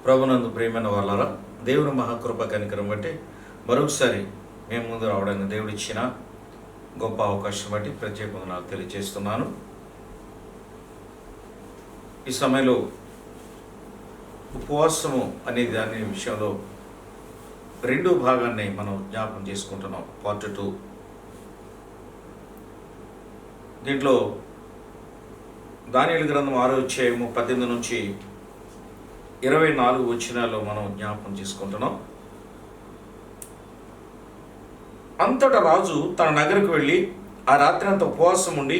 ప్రభునందు ప్రియమైన వాళ్ళరా, దేవుని మహాకృప కనికరం బట్టి మరొకసారి మేము ముందు రావడానికి దేవుడు ఇచ్చిన గొప్ప అవకాశం బట్టి ప్రత్యేకంగా నాకు తెలియజేస్తున్నాను. ఈ సమయంలో ఉపవాసము అనే దాని విషయంలో రెండో భాగాన్ని మనం జ్ఞాపకం చేసుకుంటున్నాం, పార్ట్ 2. దీంట్లో దానియేలు గ్రంథం 6వ అధ్యాయము 18 నుంచి 24 వచనాల్లో మనం జ్ఞాపకం చేసుకుంటున్నాం. అంతటా రాజు తన నగరకు వెళ్ళి ఆ రాత్రి అంతా ఉపవాసం ఉండి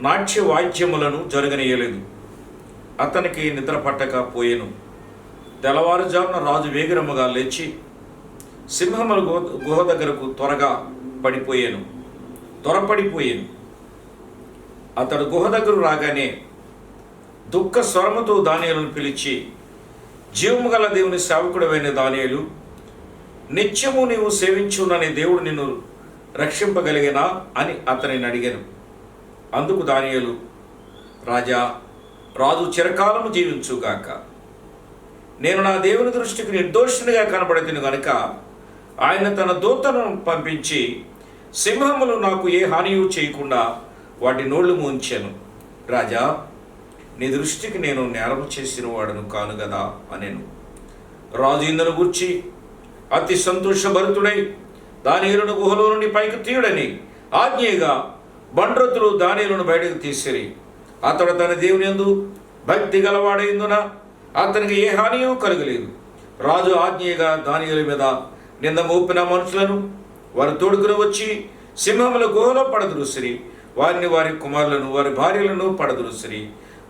నాట్య వాద్యములను జరగనీయలేదు. అతనికి నిద్ర పట్టక పోయెను. తెల్లవారుజామున రాజు వేగిరముగా లేచి సింహముల గుహ దగ్గరకు త్వరపడిపోయాను. అతడు గుహ దగ్గర రాగానే దుఃఖ స్వరముతో దానియేలును పిలిచి, జీవము గల దేవుని సేవకుడైన దానియేలు, నిత్యము నీవు సేవించునని దేవుడు నిన్ను రక్షింపగలిగినా అని అతనిని అడిగాను. అందుకు దానియేలు, రాజు చిరకాలము జీవించుగాక. నేను నా దేవుని దృష్టికి నిర్దోషినిగా కనబడుతును గనుక ఆయన తన దూతను పంపించి సింహములు నాకు ఏ హానియూ చేయకుండా వాటి నోళ్లు మూయించాను. రాజా, నీ దృష్టికి నేను నేరము చేసిన వాడును కాను గదా అనెను. రాజు ఇందును గూర్చి అతి సంతోషభరితుడై దానియేలును గుహలో నుండి పైకి తీయుడని ఆజ్ఞగా బండ్రతులు దానియేలును బయటకు తీసిరి. అతడు తన దేవుని యందు భక్తి గలవాడైందున అతనికి ఏ హానియూ కలగలేదు. రాజు ఆజ్ఞగా దానియేలు మీద నింద మోపిన మనుషులను వారి తోడుకుని వచ్చి సింహముల గుహలో పడద్రోసిరి. వారిని, వారి కుమారులను, వారి భార్యలను పడద్రోసిరి.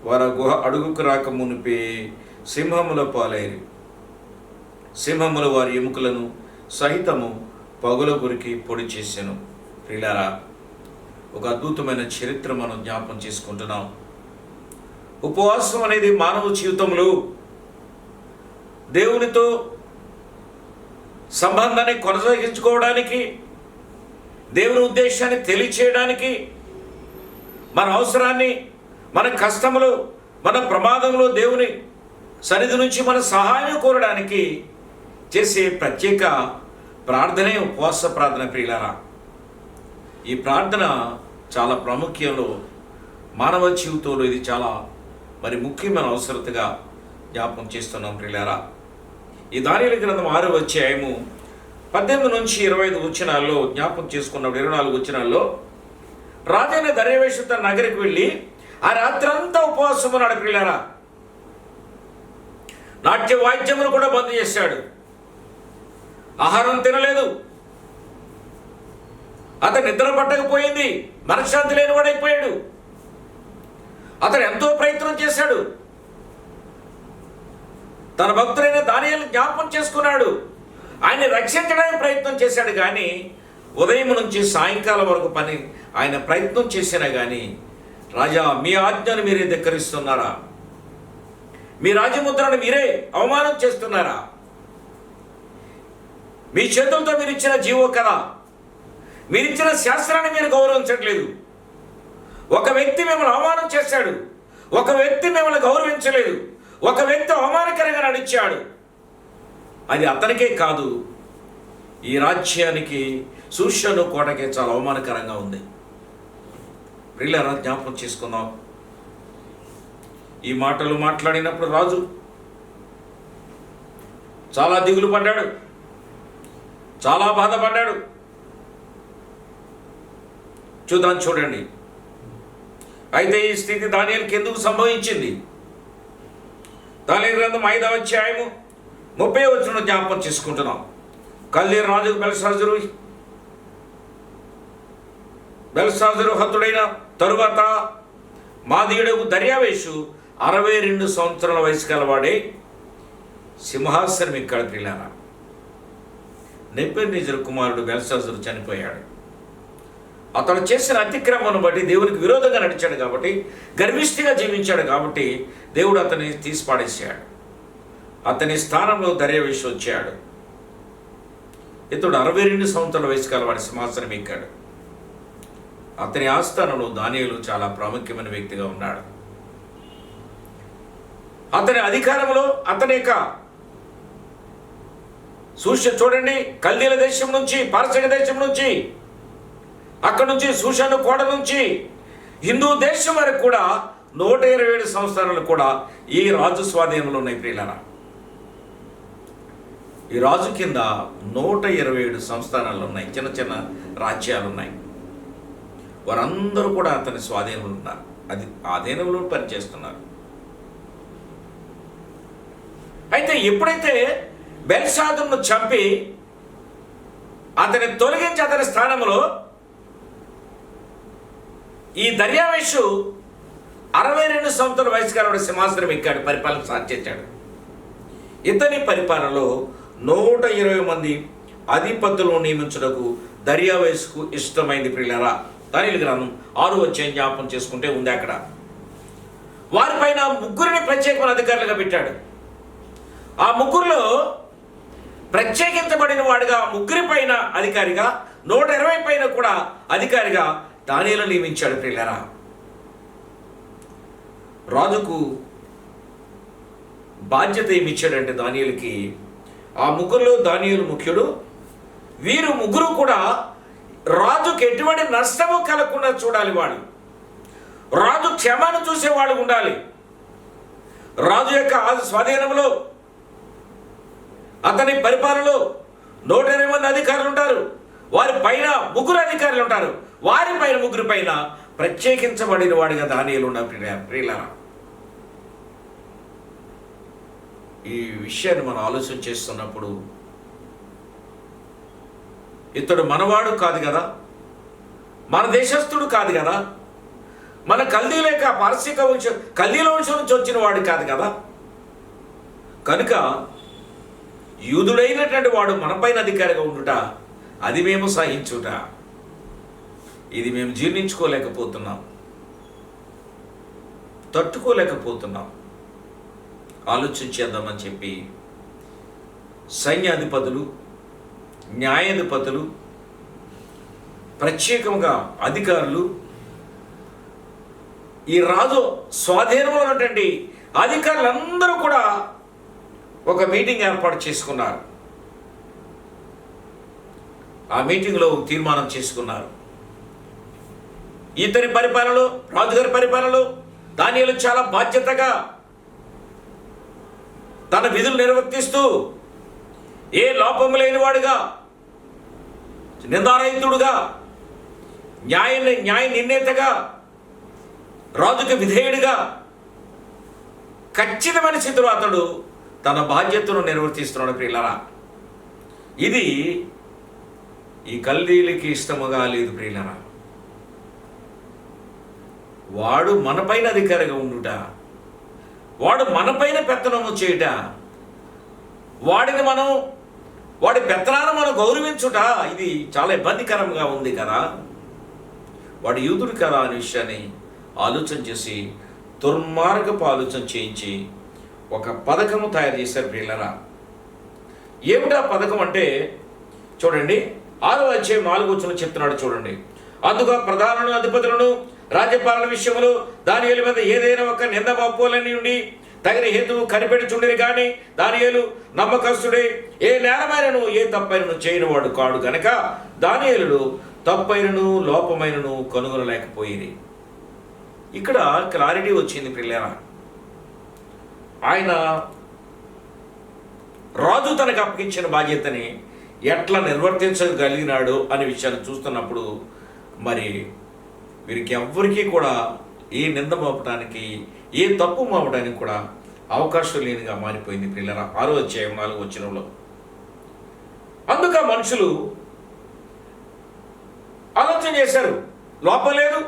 వారి గుహ అడుగుకు రాక మునిపే సింహముల పాలైరి. సింహములు వారి ఎముకలను సహితము పగుల గురికి పొడి చేసెను. ప్రియులారా, ఒక అద్భుతమైన చరిత్ర మనం జ్ఞాపకం చేసుకుంటున్నాం. ఉపవాసం అనేది మానవ జీవితంలో దేవునితో సంబంధాన్ని కొనసాగించుకోవడానికి, దేవుని ఉద్దేశాన్ని తెలియచేయడానికి, మన అవసరాన్ని, మన కష్టములు, మన ప్రమాదంలో దేవుని సన్నిధి నుంచి మన సహాయం కోరడానికి చేసే ప్రత్యేక ప్రార్థనే ఉపవాస ప్రార్థన. ప్రియులారా, ఈ ప్రార్థన చాలా ప్రాముఖ్యంలో మానవ జీవితంలో ఇది చాలా ముఖ్యమైన అవసరతగా జ్ఞాపకం చేస్తున్నాం. ప్రియులారా, ఈ దానియేలు గ్రంథం 6వ అధ్యాయము 18 నుంచి 25 వచనాల్లో జ్ఞాపకం చేసుకున్నప్పుడు 24 వచనాల్లో రాజైన దర్యావేషు తన నగరికి వెళ్ళి ఆ రాత్రి అంతా ఉపవాసం ఉన్నాడు. ప్రియులారా, నాట్య వాద్యమును కూడా బంద్ చేశాడు. ఆహారం తినలేదు. అతను నిద్ర పట్టకపోయింది. మనశ్శాంతి లేనివాడైపోయాడు. అతను ఎంతో ప్రయత్నం చేశాడు. తన భక్తుడైన దానియేలు జ్ఞాపకం చేసుకున్నాడు. ఆయన్ని రక్షించడానికి ప్రయత్నం చేశాడు. కానీ ఉదయం నుంచి సాయంకాలం వరకు ఆయన ప్రయత్నం చేసినా కానీ, రాజా, మీ ఆజ్ఞను మీరే ధిక్కరిస్తున్నారా? మీ రాజముద్రను మీరే అవమానం చేస్తున్నారా? మీ చేతులతో మీరు ఇచ్చిన జీవో కదా, మీరిచ్చిన శాస్త్రాన్ని మీరు గౌరవించట్లేదు. ఒక వ్యక్తి మిమ్మల్ని అవమానం చేశాడు. ఒక వ్యక్తి మిమ్మల్ని గౌరవించలేదు. ఒక వ్యక్తి అవమానకరంగా నడిచాడు. అది అతనికే కాదు, ఈ రాజ్యానికి, సూషను కోటకే చాలా అవమానకరంగా ఉంది. ప్రియులారా, జ్ఞాపకం చేసుకుందాం. ఈ మాటలు మాట్లాడినప్పుడు రాజు చాలా దిగులు పడ్డాడు, చాలా బాధపడ్డాడు. చూడండి. అయితే ఈ స్థితి దానియేలుకి ఎందుకు సంభవించింది? దానియేలు గ్రంథం 5వ అధ్యాయము 30వ వచనం జ్ఞాపకం చేసుకుంటున్నాం. కల్దీ రాజు బెల్షాజరు హతుడైన తరువాత మాదీయుడు దర్యావేషు 62 సంవత్సరాల వయసు గలవాడే సింహాసనం ఎక్కాడు. ప్రియులారా, నెబుకద్నెజరు కుమారుడు బెల్షాజరు చనిపోయాడు. అతడు చేసిన అతిక్రమను బట్టి దేవునికి విరోధంగా నడిచాడు కాబట్టి, గర్విష్ఠిగా జీవించాడు కాబట్టి దేవుడు అతన్ని తీసిపాడేశాడు. అతని స్థానంలో దర్యావేషు వచ్చాడు. ఇతడు 62 సంవత్సరాల వయసు గలవాడి సింహాసనం ఎక్కాడు. అతని ఆస్థానంలో దానియేలు చాలా ప్రాముఖ్యమైన వ్యక్తిగా ఉన్నాడు. అతని అధికారంలో అతని యొక్క చూడండి, కల్దీల దేశం నుంచి, పారసీక దేశం నుంచి, అక్కడి నుంచి సూషాను కోట నుంచి హిందూ దేశం వరకు కూడా 127 సంస్థానాలు కూడా ఈ రాజు స్వాధీనంలో ఉన్నాయి ప్రియులారా. ఈ రాజు కింద 127 సంస్థానాలు ఉన్నాయి, చిన్న చిన్న రాజ్యాలు ఉన్నాయి. వారందరూ కూడా అతని స్వాధీనంలో ఉన్నారు, అది ఆధీనంలో పనిచేస్తున్నారు. అయితే ఎప్పుడైతే బెల్షాదును చంపి అతని తొలగించి అతని స్థానంలో ఈ దర్యావేషు 62 సంవత్సరాల వయసు కాలంలో సింహాసనం ఎక్కాడు, పరిపాలన సాధించాడు. ఇతని పరిపాలనలో 120 మంది అధిపతులను నియమించుటకు దర్యావేషుకు ఇష్టమైంది ప్రియులారా. దానియేలు గ్రంథం 6వ అధ్యాయం జ్ఞాపకం చేసుకుంటే ఉంది అక్కడ. వారిపైన 3 ప్రత్యేకమైన అధికారులుగా పెట్టాడు. ఆ 3 ప్రత్యేకించబడిన వాడిగా 3 పైన అధికారిగా, 120 పైన కూడా అధికారిగా దానియేలు నియమించాడు ప్రియులారా. రాజుకు బాధ్యత ఏమి ఇచ్చాడంటే దానియేలుకి, ఆ 3లో దానియేలు ముఖ్యుడు. వీరు 3 కూడా రాజుకు ఎటువంటి నష్టము కలగకుండా చూడాలి. వాడు రాజు క్షేమాన్ని చూసేవాడు ఉండాలి. రాజు యొక్క స్వాధీనంలో, అతని పరిపాలనలో 120 మంది అధికారులు ఉంటారు. వారి పైన 3 అధికారులు ఉంటారు. వారి పైన 3 పైన ప్రత్యేకించబడిన వాడిగా దానియేలు ఉన్న ప్రియులారా. ఈ విషయాన్ని మనం ఆలోచన చేస్తున్నప్పుడు, ఇతడు మనవాడు కాదు కదా, మన దేశస్థుడు కాదు కదా, మన కల్దీలేక పారసీక వంశం, కల్దీల వంశం నుంచి వచ్చిన వాడు కాదు కదా. కనుక యూదుడైనటువంటి వాడు మనపైన అధికారిగా ఉండుట, అది మేము సహించుట, ఇది మేము జీర్ణించుకోలేకపోతున్నాం, తట్టుకోలేకపోతున్నాం. ఆలోచించేద్దామని చెప్పి సైన్యాధిపతులు, న్యాయాధిపతులు, ప్రత్యేకంగా అధికారులు, ఈ రాజు స్వాధీనంలో ఉన్నటువంటి అధికారులందరూ కూడా ఒక మీటింగ్ ఏర్పాటు చేసుకున్నారు. ఆ మీటింగ్లో తీర్మానం చేసుకున్నారు, ఇతని పరిపాలనలో, రాజుగారి పరిపాలనలో దానియేలు చాలా బాధ్యతగా తన విధులు నిర్వర్తిస్తూ ఏ లోపము లేనివాడుగా, నిందారహితుడుగా, న్యాయ నిర్ణేతగా, రాజుకు విధేయుడిగా ఖచ్చితమైన స్థితిలో అతడు తన బాధ్యతను నిర్వర్తిస్తున్నాడు ప్రియులారా. ఇది ఈ కల్దీలకి ఇష్టముగా లేదు ప్రియులారా. వాడు మనపైన అధికారిగా ఉండుట, వాడు మనపైన పెత్తనము చేయుట, వాడి పెత్తనాన్ని మనం గౌరవించుట, ఇది చాలా ఇబ్బందికరంగా ఉంది కదా. వాడు యూదుడు కదా అనే విషయాన్ని ఆలోచన చేసి దుర్మార్గపు ఆలోచన చేయించి ఒక పథకము తయారు చేశారు ప్రియులారా. ఏమిటా పథకం అంటే చూడండి, 6వ అధ్యాయం 4వ వచనం చెప్తున్నాడు చూడండి. అందుకు ప్రధానులను, అధిపతులను, రాజ్యపాలన విషయంలో దానియేలు మీద ఏదైనా ఒక నింద మోపాలని ఉండి తగిన హేతువు కనిపెడుచుండేది. కానీ దానియేలు నమ్మకస్తుడే, ఏ నేరమైనను ఏ తప్పైనను చేయనివాడు కాడు గనక దానియేలు తప్పైనను లోపమైనను కనుగొనలేకపోయింది. ఇక్కడ క్లారిటీ వచ్చింది ప్రియులారా. ఆయన రాజు తనకు అప్పగించిన బాధ్యతని ఎట్లా నిర్వర్తించగలిగినాడు అనే విషయాన్ని చూస్తున్నప్పుడు మరి వీరికి ఎవ్వరికీ కూడా ఏ నింద మోపడానికి, ఏ తప్పు మోపడానికి కూడా అవకాశం లేనిగా మారిపోయింది ప్రియులారా. 6వ అధ్యాయం 4వ వచనంలో. అందుక మనుషులు ఆలోచన చేశారు, లోపం లేదు,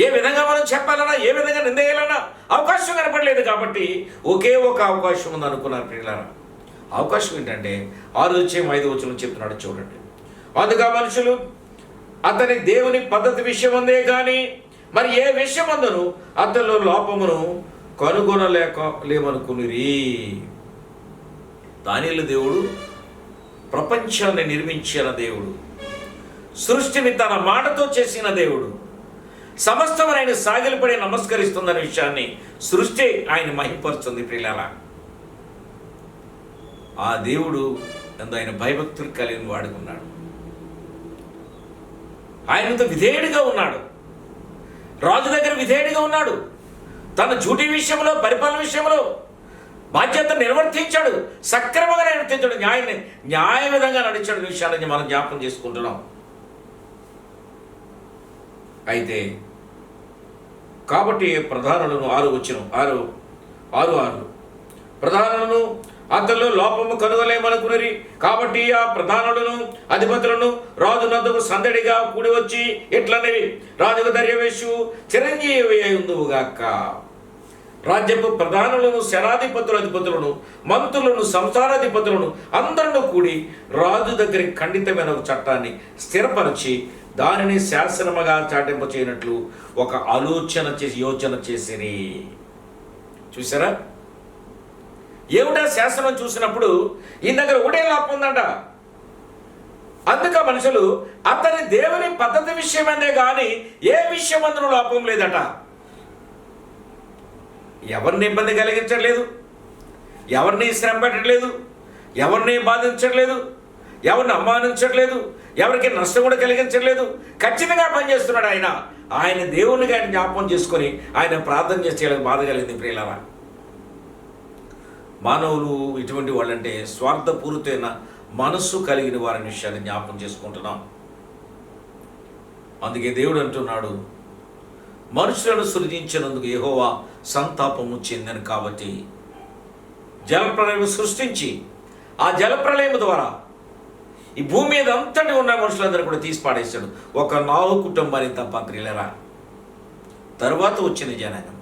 ఏ విధంగా మనం చెప్పాలన్నా, ఏ విధంగా నిందేయాలన్నా అవకాశం కనపడలేదు. కాబట్టి ఒకే ఒక అవకాశం ఉంది అనుకున్నారు ప్రియులారా. అవకాశం ఏంటంటే 6వ అధ్యాయం 5వ వచనం చెప్తున్నాడు చూడండి. అందుక మనుషులు అతని దేవుని పద్ధతి విషయం అందే కానీ మరి ఏ విషయం అందను అతనిలో లోపమును కనుగొనలేమనుకునిరి. దానియేలు దేవుడు ప్రపంచాన్ని నిర్మించిన దేవుడు, సృష్టిని తన మాటతో చేసిన దేవుడు, సమస్తం ఆయన సాగిలపడి నమస్కరిస్తుందనే విషయాన్ని సృష్టి ఆయన మహింపరుస్తుంది ప్రియులారా. ఆ దేవుడు ఎందు ఆయన భయభక్తులు కలిగిన వాడుకున్నాడు. ఆయనతో విధేయుడిగా ఉన్నాడు. రాజు దగ్గర విధేయుడిగా ఉన్నాడు. తన డ్యూటీ విషయంలో, పరిపాలన విషయంలో బాధ్యత నిర్వర్తించాడు. సక్రమంగా నిర్వర్తించాడు. న్యాయ విధంగా నడిచాడు విషయాన్ని మనం జ్ఞాపకం చేసుకుంటున్నాం. అయితే కాబట్టి ప్రధానులను 6 ప్రధానులను అతను లోపము కనుగొలేమనుకుని, కాబట్టి ఆ ప్రధానులను అధిపతులను రాజు నద్దకు సందడిగా కూడి వచ్చి ఇట్లనేవి, రాజుకు దర్యావేషు చిరంజీవి ఉందువుగాక. రాజ్యపు ప్రధానులను, శరాధిపతుల అధిపతులను, మంత్రులను, సంస్థానాధిపతులను అందరూ కూడి రాజు దగ్గర ఖండితమైన ఒక చట్టాన్ని స్థిరపరిచి దానిని శాసనముగా చాటింప చేయనట్లు ఒక యోచన చేసిరి. చూసారా? ఏమిటా శాసనం చూసినప్పుడు ఈ దగ్గర ఒకటే లోపం ఉందంట. అందుక మనుషులు అతని దేవుని పద్ధతి విషయమనే కానీ ఏ విషయం అందులో లోపం లేదట. ఎవరిని ఇబ్బంది కలిగించట్లేదు, ఎవరిని శ్రమ పెట్టట్లేదు, ఎవరిని బాధించట్లేదు, ఎవరిని అవమానించట్లేదు, ఎవరికి నష్టం కూడా కలిగించట్లేదు. ఖచ్చితంగా పనిచేస్తున్నాడు ఆయన. ఆయన దేవునిగా ఆయన జ్ఞాపకం చేసుకొని ఆయన ప్రార్థన చేసేయాలని బాధ కలిగింది ప్రియులారా. మానవులు ఇటువంటి వాళ్ళంటే స్వార్థపూరితమైన మనస్సు కలిగిన వారి విషయాన్ని జ్ఞాపకం చేసుకుంటున్నాం. అందుకే దేవుడు అంటున్నాడు, మనుషులను సృజించినందుకు యెహోవా సంతాపము చెందను కాబట్టి జలప్రలయం సృష్టించి ఆ జలప్రలయం ద్వారా ఈ భూమి మీద అంతటి ఉన్న మనుషులందరూ కూడా తీసి పాడేశాడు. ఒక నోవహు కుటుంబానికి తప్ప ప్రియులారా. తరువాత వచ్చిన జనాంగం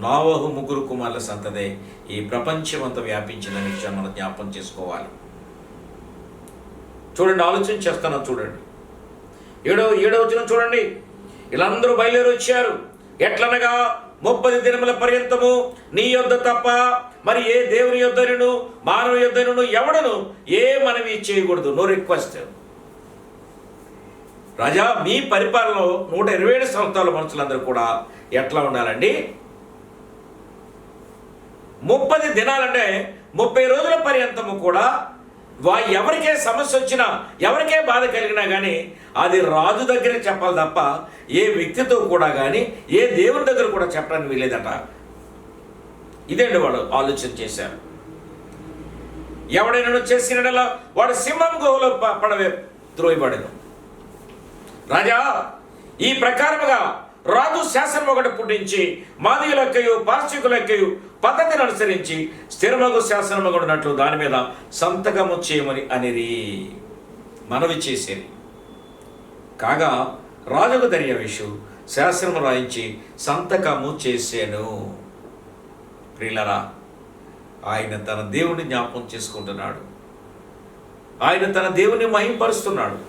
నోవహు 3 కుమారుల సంతదే ఈ ప్రపంచం అంతా వ్యాపించిన విషయాన్ని మనం జ్ఞాపకం చేసుకోవాలి. చూడండి, ఆలోచన చేస్తున్నాం. చూడండి, 7వ వచనం చూడండి. వీళ్ళందరూ బయలుదేరి వచ్చారు. ఎట్లనగా 30 దినముల పర్యంతము నీ యొద్ద తప్ప మరి ఏ దేవుని యొద్దను మానవ యొద్దను ఎవడను ఏ మనవి చేయకూడదు. No request. రాజా, మీ పరిపాలనలో 127 సంవత్సరాల మనుషులందరూ కూడా ఎట్లా ఉండాలండి? 30 దినాలంటే 30 రోజుల పర్యంతము కూడా ఎవరికే సమస్య వచ్చినా, ఎవరికే బాధ కలిగినా కానీ అది రాజు దగ్గరే చెప్పాలి తప్ప ఏ వ్యక్తితో కూడా కానీ ఏ దేవుని దగ్గర కూడా చెప్పడానికి వీలేదట. ఇదేంటి వాళ్ళు ఆలోచన చేశారు. ఎవడైనా చేసినలా వాడు సింహం గుహలో పడవే త్రోయబడను. రాజా, ఈ ప్రకారముగా రాజు శాసనం ఒకటి పుట్టించి మాదీయులెక్కయు పార్శ్వికులెక్కయు పద్ధతిని అనుసరించి స్థిరమగు శాసనమగునట్లు దాని మీద సంతకము చేయమని అనేది మనవి చేసేది. కాగా రాజుకు దర్యావేషు శాసనము రాయించి సంతకము చేశాను. ప్రియులారా, ఆయన తన దేవుని జ్ఞాపకం చేసుకుంటున్నాడు. ఆయన తన దేవుని మహింపరుస్తున్నాడు.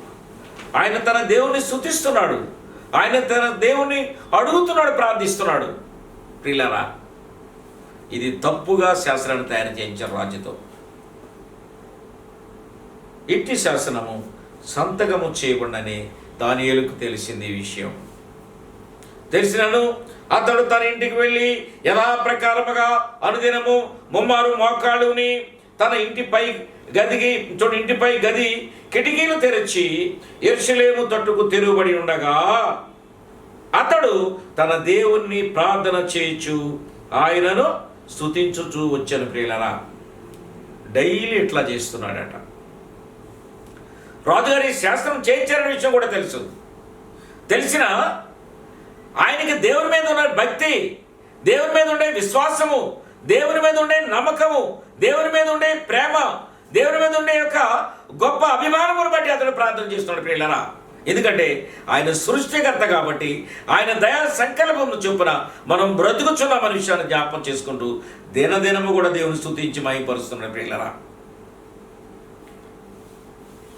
ఆయన తన దేవుని స్తుతిస్తున్నాడు. ఆయన తన దేవుని అడుగుతున్నాడు, ప్రార్థిస్తున్నాడు. ప్రియులారా, ఇది తప్పుగా శాసనాన్ని తయారు చేయించారు రాజుతో. ఇట్టి శాసనము సంతకము చేయకుండానే దానియేలుకు తెలిసింది ఈ విషయం. తెలిసినను అతడు తన ఇంటికి వెళ్ళి యథాప్రకారముగా అనుదినము 3 మోకాళ్ళుని తన ఇంటిపై గది కిటికీలు తెరచి యెరూషలేము తట్టుకు తెరువబడి ఉండగా అతడు తన దేవుణ్ణి ప్రార్థన చేయుచు ఆయనను స్తుతించుచూ వచ్చాను. ప్రియులారా, డైలీ ఇట్లా చేస్తున్నాడట. రాజుగారి శాస్త్రం చేయించారనే విషయం కూడా తెలిసిన ఆయనకి దేవుని మీద ఉన్న భక్తి, దేవుని మీద ఉండే విశ్వాసము, దేవుని మీద ఉండే నమ్మకము, దేవుని మీద ఉండే ప్రేమ, దేవుని మీద ఉండే యొక్క గొప్ప అభిమానమును బట్టి అతడు ప్రార్థన చేస్తున్నాడు. ప్రియులారా, ఎందుకంటే ఆయన సృష్టికర్త కాబట్టి ఆయన దయా సంకల్పము చొప్పున మనం బ్రతుకుచున్నామనే విషయాన్ని జ్ఞాపకం చేసుకుంటూ దినదినము కూడా దేవుని స్తుతించి మహిమపరుస్తున్నాడు. ప్రియులారా,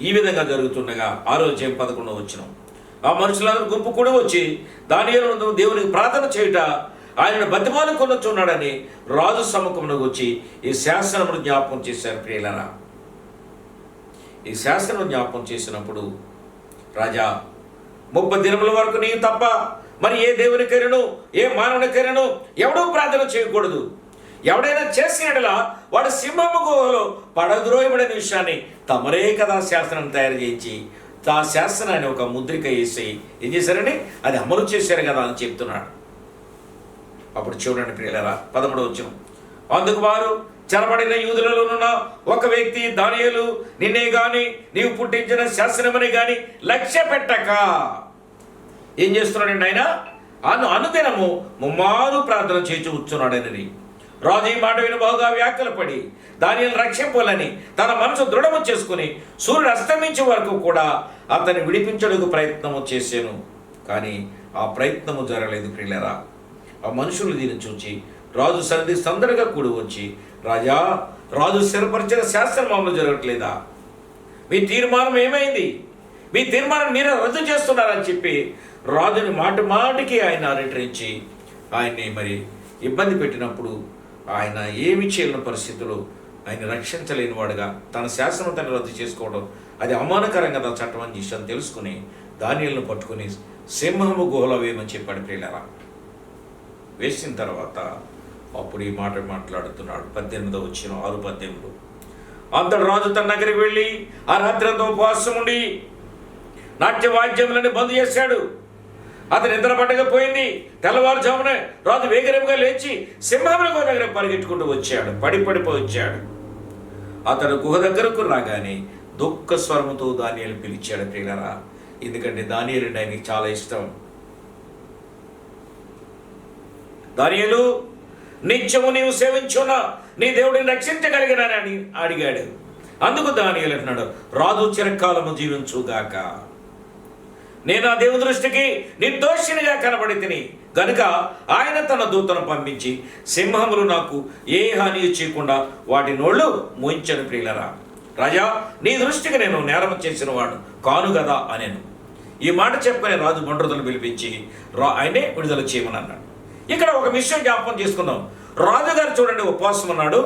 ఈ విధంగా జరుగుతుండగా 11వ వచనం, ఆ మనుషులందరూ గుంపు కూడా వచ్చి దానియేలు దేవునికి ప్రార్థన చేయుట ఆయనను బతిమాలుకొనుచున్నాడని రాజు సముఖమునకు వచ్చి ఈ శాసనమును జ్ఞాపకం చేశారు. ప్రియులారా, ఈ శాసనం జ్ఞాపకం చేసినప్పుడు రాజా 30 దినముల వరకు నీవు తప్ప మరి ఏ దేవునికైనను ఏ మానవునికైనను ఎవడూ ప్రార్థన చేయకూడదు. ఎవడైనా చేసినట్లా వాడు సింహము గుహలో పడద్రోయబడిన విషయాన్ని తమరే కదా శాసనం తయారు చేయించి ఆ శాసనాన్ని ఒక ముద్రిక వేసి ఏం చేశారని అది అమలు చేశారు కదా అని చెప్తున్నాడు. అప్పుడు చూడండి ప్రియులారా, 13వ వచనం. అందుకు వారు చెరబడిన యూదులలోనున్న ఒక వ్యక్తి దానియేలు నిన్నే గాని నీవు పుట్టించిన శాసనమని గాని లక్ష్య పెట్టక ఏం చేస్తున్నాడండి ఆయన అనుదినము ముమ్మారు ప్రార్థన చేసి కూర్చున్నాడని. రాజు ఈ మాట విని బహుగా వ్యాఖ్యలపడి దానియేలు రక్షింపాలని తన మనసు దృఢము చేసుకుని సూర్యుడు అస్తమించే వరకు కూడా అతన్ని విడిపించడానికి ప్రయత్నము చేశాను. కానీ ఆ ప్రయత్నము జరగలేదు ప్రియులారా. ఆ మనుషులు దీన్ని చూచి రాజు సన్నిధి సందడిగా కూడి వచ్చి, రాజా, రాజు స్థిరపరిచిన శాస్త్రం అమలు జరగట్లేదా? మీ తీర్మానం ఏమైంది? మీ తీర్మానం మీరే రద్దు చేస్తున్నారని చెప్పి రాజుని మాటికి ఆయన రిటరించి ఆయన్ని మరి ఇబ్బంది పెట్టినప్పుడు ఆయన ఏమి చేయలేని పరిస్థితులు ఆయన రక్షించలేని వాడుగా తన శాసనం తను రద్దు చేసుకోవడం అది అవమానకరంగా తన చట్టం అని విషయం తెలుసుకుని దానియేలును పట్టుకుని సింహము గుహలో వేయమని చెప్పాడు ప్రియులారా. వేసిన తర్వాత అప్పుడు ఈ మాట మాట్లాడుతున్నాడు. 18వ వచనం 6:18. అంతటి రాజు తన నగరికి వెళ్ళి ఆ రాత్రి అంతా ఉపవాసం ఉండి నాట్య వాద్యములని బంద్ చేశాడు. అతను నిద్ర పట్టకపోయింది. తెల్లవారుజామున రాజు వేగరముగా లేచి సింహముల గుహ దగ్గర పరిగెట్టుకుంటూ వచ్చాడు. పడిపోయి వచ్చాడు. అతడు గుహ దగ్గరకు రాగానే దుఃఖ స్వరముతో దానియేలు పిలిచాడు ప్రియులారా. ఎందుకంటే దానియేలు ఆయనకి చాలా ఇష్టం. దానియేలు, నిత్యము నీవు సేవించున్న నీ దేవుడిని రక్షించగలిగినానని అడిగాడు. అందుకు దానియేలు అంటున్నాడు, రాజు చిరకాలము జీవించుగాక. నేను ఆ దేవుని దృష్టికి నిర్దోషినిగా కనబడి తిని గనుక ఆయన తన దూతను పంపించి సింహములు నాకు ఏ హాని చేయకుండా వాటి నోళ్ళు మోయించను ప్రియులరా. రాజా, నీ దృష్టికి నేను నేరం చేసిన వాడు కాను కదా అనేను. ఈ మాట చెప్పుకునే రాజు మండ్రుదలు పిలిపించి ఆయనే విడుదల చేయమని అన్నాడు. ఇక్కడ ఒక విషయం జ్ఞాపకం చేసుకుందాం. రాజుగారు చూడండి ఉపవాసం ఉన్నాడు.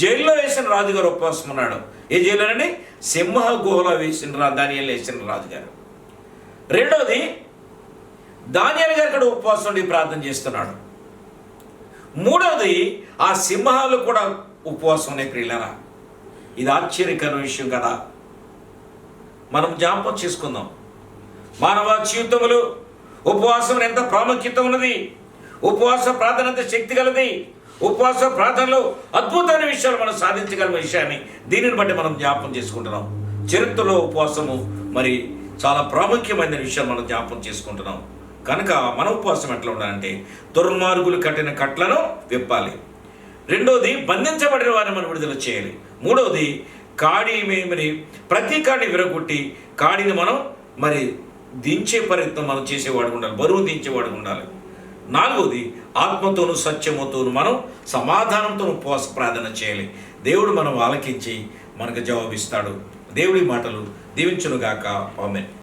జైల్లో వేసిన రాజుగారు ఉపవాసం ఉన్నాడు. ఏ జైల్లోనండి? సింహ గుహలో వేసిన దానియేలు వేసిన రాజుగారు. రెండోది, దానియేలు గారు ఇక్కడ ఉపవాసం ఉండి ప్రార్థన చేస్తున్నాడు. మూడోది, ఆ సింహాలు కూడా ఉపవాసం ఉన్నాయి ప్రియులారా. ఇది ఆశ్చర్యకరమైన విషయం కదా. మనం జ్ఞాపకం చేసుకుందాం. మానవ జీవితంలో ఉపవాసం ఎంత ప్రాముఖ్యత ఉన్నది. ఉపవాస ప్రార్థన ఎంత శక్తి కలది. ఉపవాస ప్రార్థనలో అద్భుతమైన విషయాలు మనం సాధించగల విషయాన్ని దీనిని బట్టి మనం జ్ఞాపకం చేసుకుంటున్నాం. చరిత్రలో ఉపవాసము మరి చాలా ప్రాముఖ్యమైన విషయం మనం జ్ఞాపకం చేసుకుంటున్నాం. కనుక మన ఉపవాసం ఎట్లా ఉండాలంటే దుర్మార్గులు కట్టిన కట్లను విప్పాలి. రెండోది, బంధించబడిన వారిని మనం విడుదల చేయాలి. మూడవది, కాడి మరి ప్రతి కాడిని విరగొట్టి కాడిని మనం మరి దించే ప్రయత్నం మనం చేసేవాడు ఉండాలి. బరువు దించేవాడు ఉండాలి. నాలుగవది, ఆత్మతోను సత్యముతోను మనం సమాధానంతో ఉపవాస ప్రార్థన చేయాలి. దేవుడు మనం ఆలకించి మనకు జవాబిస్తాడు. దేవుడి మాటలు దీవించునుగాక. ఆమేన్.